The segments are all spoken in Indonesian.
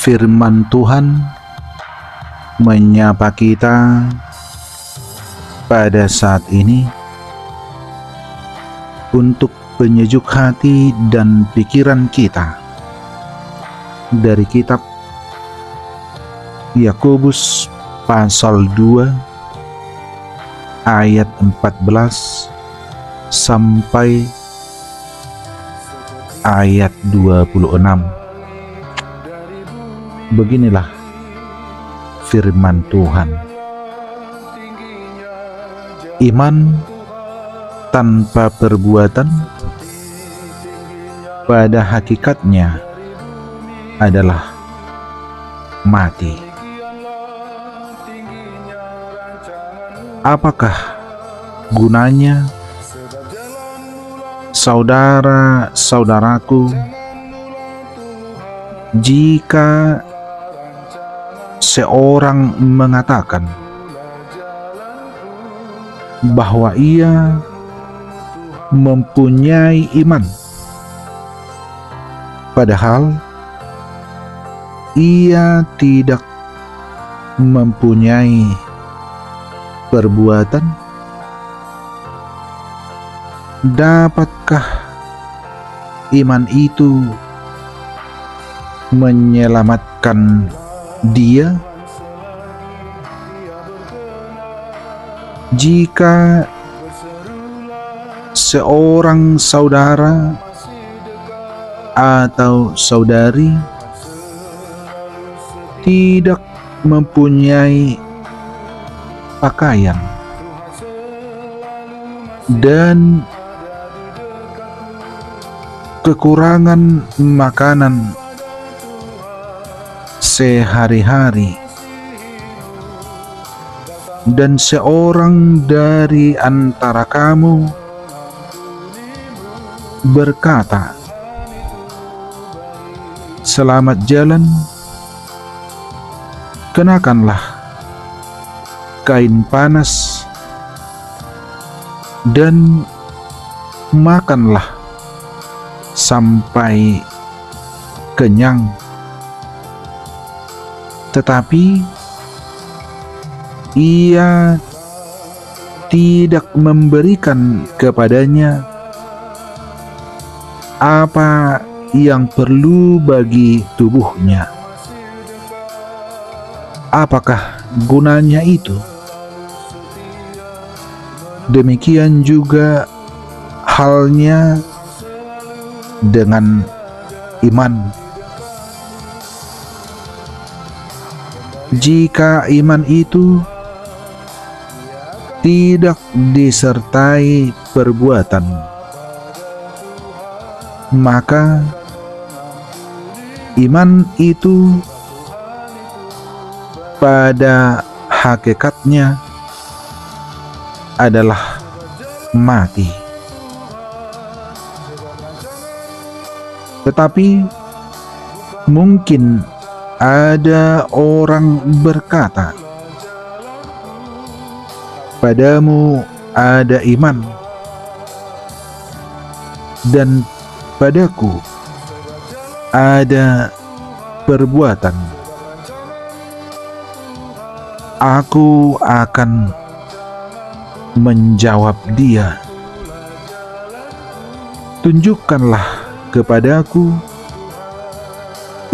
Firman Tuhan menyapa kita pada saat ini untuk penyejuk hati dan pikiran kita dari kitab Yakobus pasal 2 ayat 14 sampai ayat 26. Beginilah firman Tuhan. Iman tanpa perbuatan pada hakikatnya adalah mati. Apakah gunanya saudara-saudaraku jika seorang mengatakan bahwa ia mempunyai iman, padahal ia tidak mempunyai perbuatan? Dapatkah iman itu menyelamatkan dia? Jika seorang saudara atau saudari tidak mempunyai pakaian dan kekurangan makanan sehari-hari, dan seorang dari antara kamu berkata, "Selamat jalan, kenakanlah kain panas dan makanlah sampai kenyang," tetapi ia tidak memberikan kepadanya apa yang perlu bagi tubuhnya. Apakah gunanya itu? Demikian juga halnya dengan iman. Jika iman itu tidak disertai perbuatan, maka iman itu pada hakikatnya adalah mati. Tetapi mungkin ada orang berkata, "Padamu ada iman, dan padaku ada perbuatan. Aku akan menjawab dia, tunjukkanlah kepadaku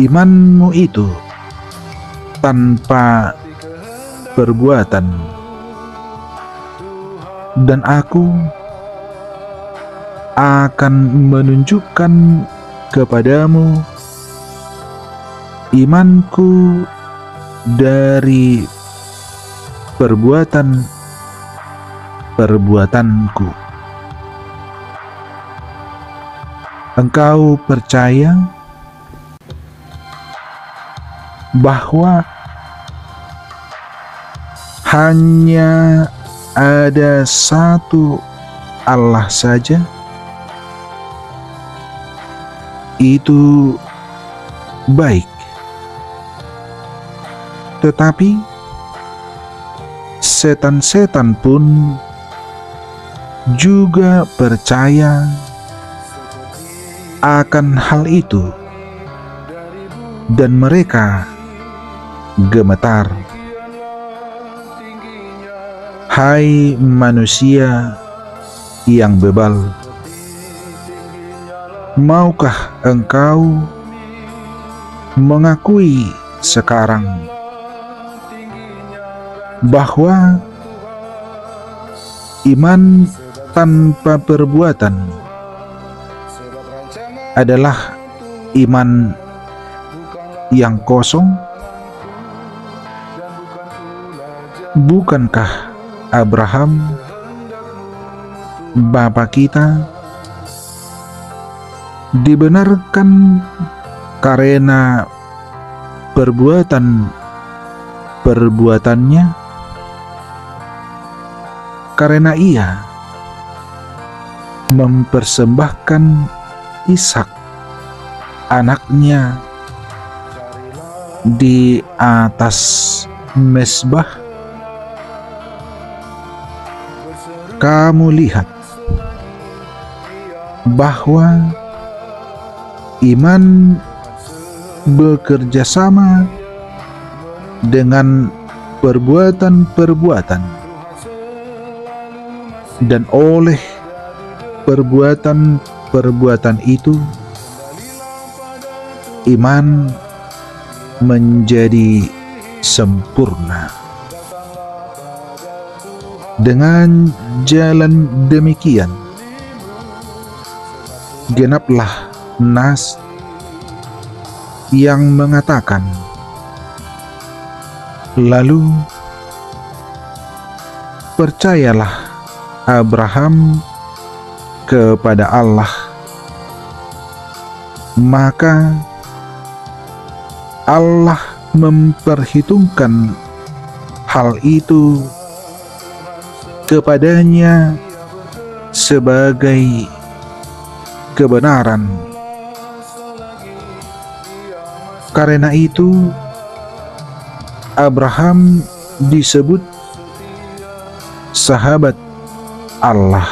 imanmu itu tanpa perbuatan, dan aku akan menunjukkan kepadamu imanku dari perbuatanku." Engkau percaya bahwa hanya ada satu Allah saja? Itu baik. Tetapi setan-setan pun juga percaya akan hal itu. dan mereka gemetar. Hai manusia yang bebal, maukah engkau mengakui sekarang bahwa iman tanpa perbuatan adalah iman yang kosong? Bukankah Abraham, bapa kita, dibenarkan karena perbuatannya, karena ia mempersembahkan Ishak, anaknya, di atas mezbah? Kamu lihat bahwa iman bekerja sama dengan perbuatan-perbuatan, dan oleh perbuatan-perbuatan itu iman menjadi sempurna. Dengan jalan demikian, genaplah nas yang mengatakan, lalu percayalah Abraham kepada Allah, maka Allah memperhitungkan hal itu kepadanya sebagai kebenaran. Karena itu Abraham disebut sahabat Allah.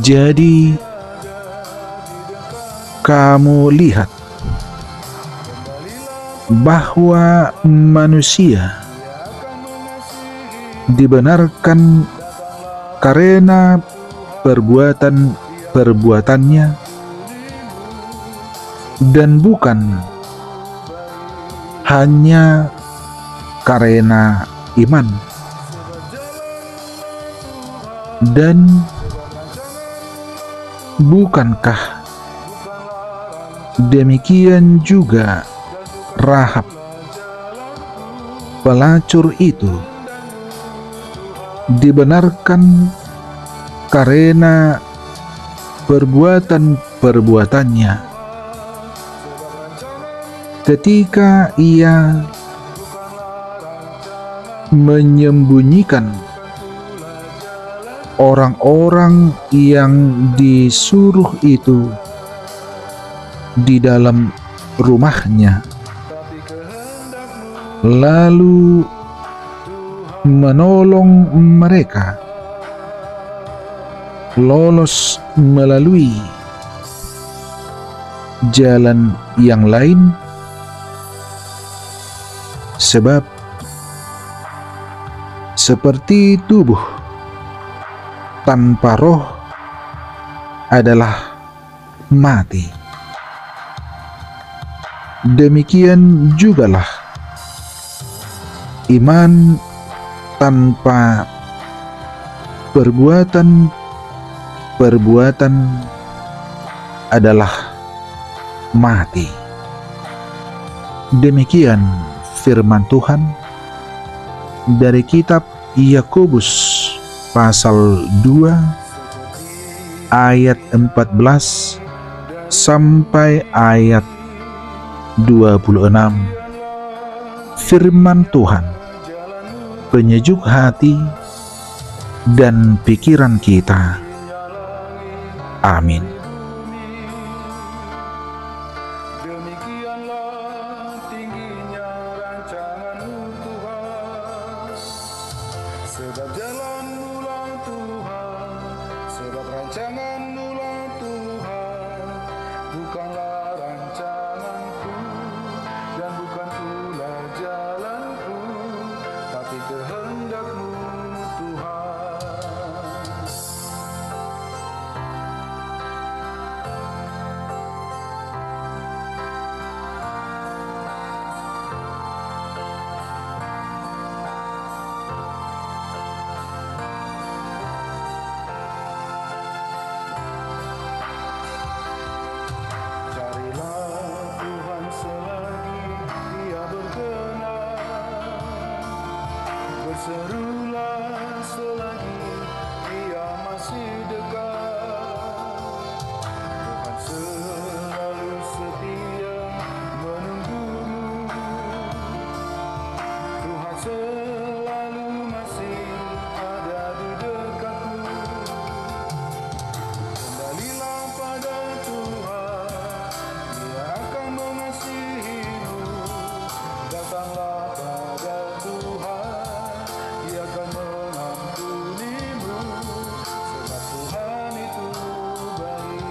Jadi kamu lihat bahwa manusia dibenarkan karena perbuatannya dan bukan hanya karena iman. Dan bukankah demikian juga Rahab, pelacur itu, dibenarkan karena perbuatannya ketika ia menyembunyikan orang-orang yang disuruh itu di dalam rumahnya, lalu menolong mereka lolos melalui jalan yang lain, sebab seperti tubuh tanpa roh adalah mati, demikian jugalah iman tanpa perbuatan adalah mati. Demikian firman Tuhan dari kitab Yakobus pasal 2 ayat 14 sampai ayat 26. Firman Tuhan penyejuk hati dan pikiran kita. Amin. Demikianlah tingginya rancangan-Mu Tuhan, sebab jalan-Mu lah Tuhan, sebab rancangan-Mu lah Tuhan, bukanlah rancangan Datanglah pada Tuhan, Ia akan mengampunimu, sebab Tuhan itu baik.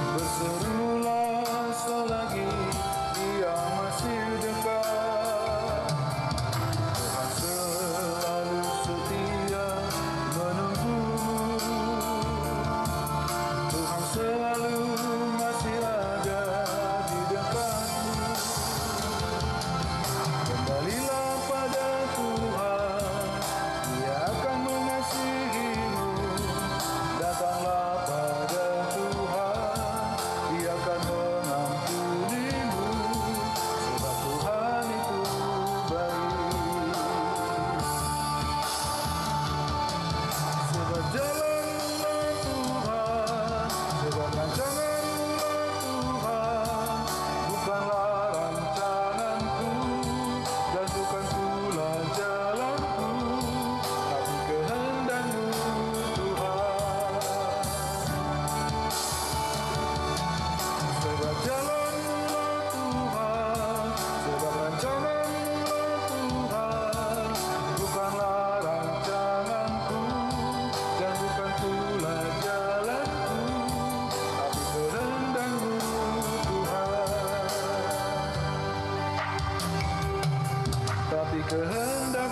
Berserulah selagi Dia masih dekat. Tuhan selalu setia menunggumu. Tuhan selalu masih ada di dekatmu. Kembalilah pada Tuhan, Dia akan mengasihimu. Datanglah pada Tuhan, Dia akan mengampunimu, sebab Tuhan itu baik. Sebab jalan-Mu Tuhan, sebab rancangan-Mu Tuhan, bukanlah rancanganku, dan bukan pula jalanku, tapi kehendak-Mu Tuhan. Sebab jalan-Mu Tuhan, sebab rancangan-Mu Tuhan, bukanlah rancanganku, dan bukan pula jalanku, tapi kehendak-Mu Tuhan. Tapi kehendak